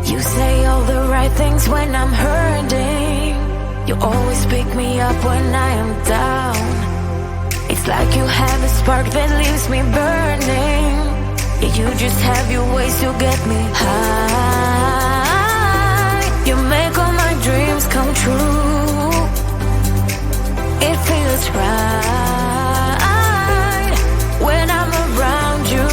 You say all the right things when I'm hurting. You always pick me up when I am down. It's like you have a spark that leaves me burning. Yeah, you just have your ways to get me high. You make all my dreams come true. It feels right when I'm around you.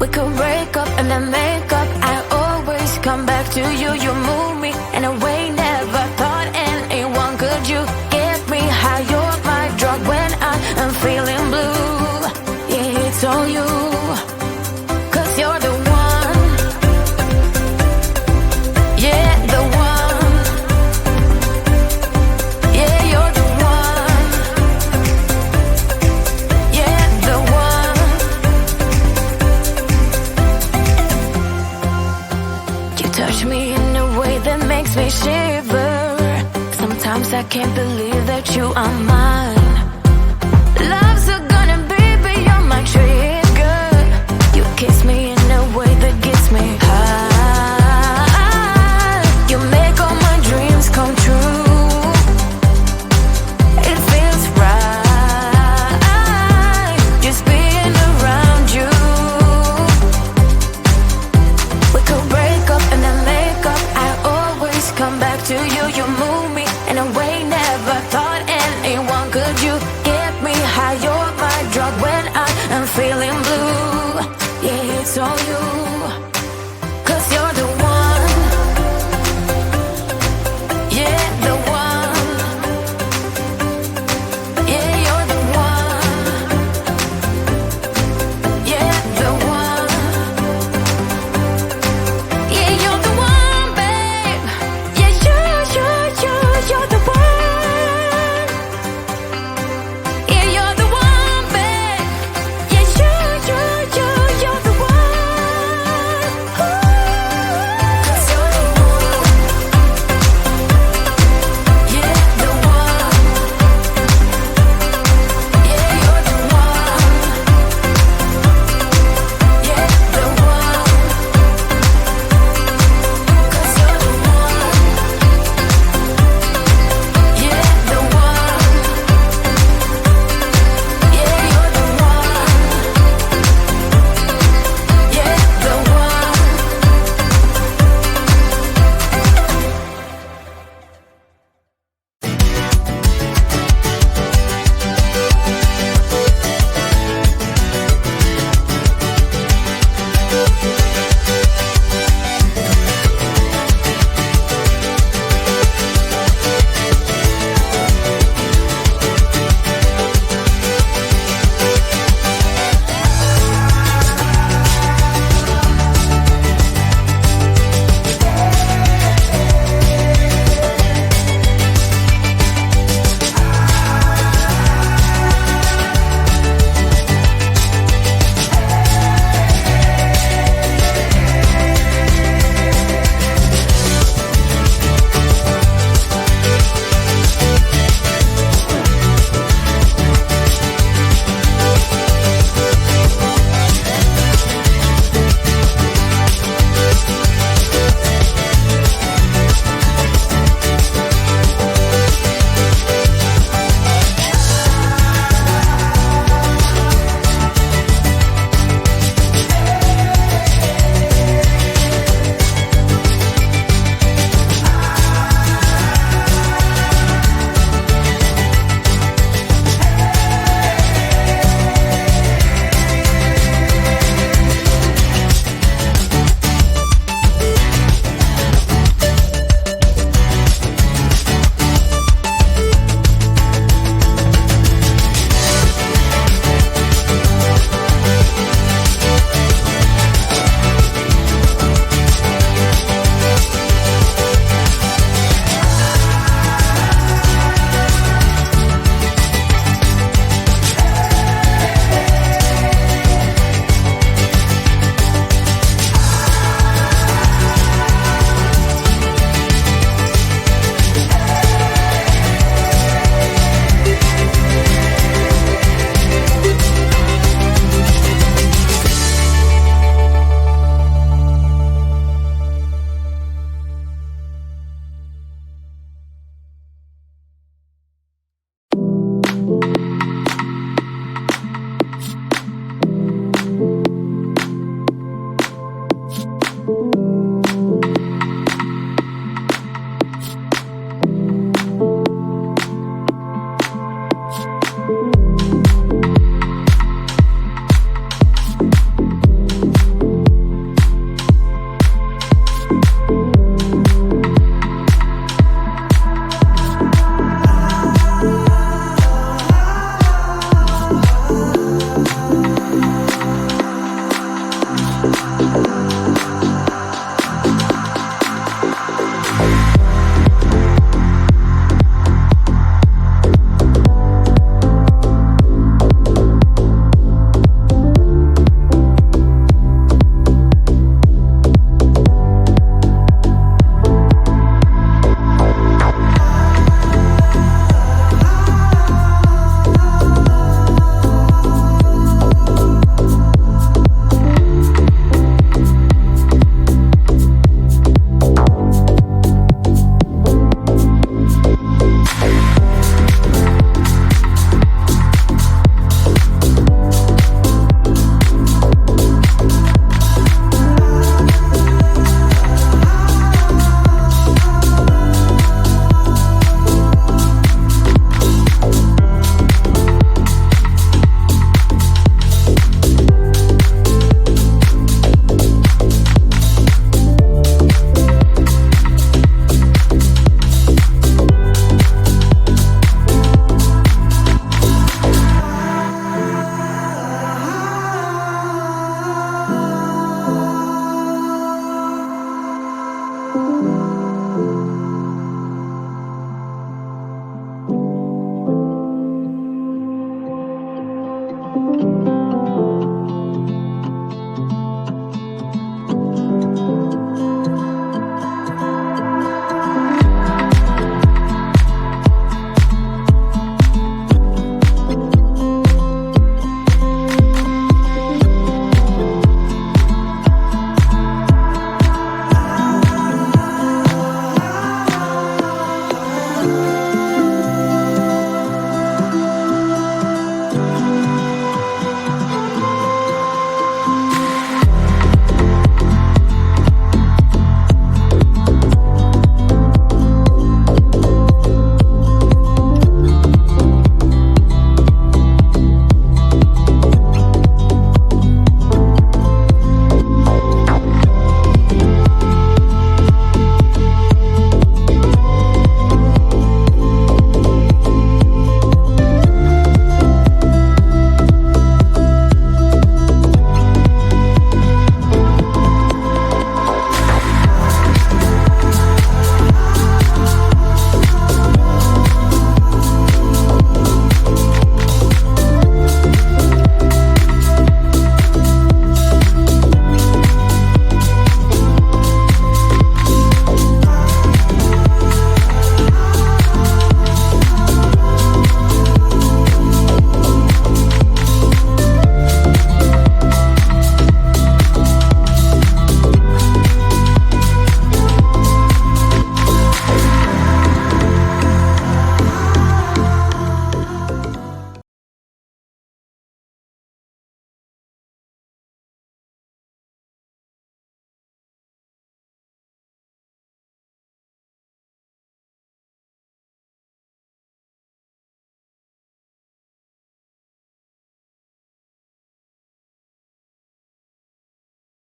We could break up and then make up. I always come back to you. You move me in a way never thought anyone could. You get me high. You're my drug when I am feeling blue. Yeah, it's all you, 'cause you're the one. Yeah, the one. Yeah, you're the one. Yeah, the one. You touch me in a way that makes me shiver. Sometimes I can't believe that you are mine. Love's a gonna be beyond my trigger. You kiss me in a way that gets me high. You make all my dreams come true. It feels right just being around you. We could break up and then make up. I always come back to you. You move me in a way never thought anyone could. You get me high. You're my drug when I am feeling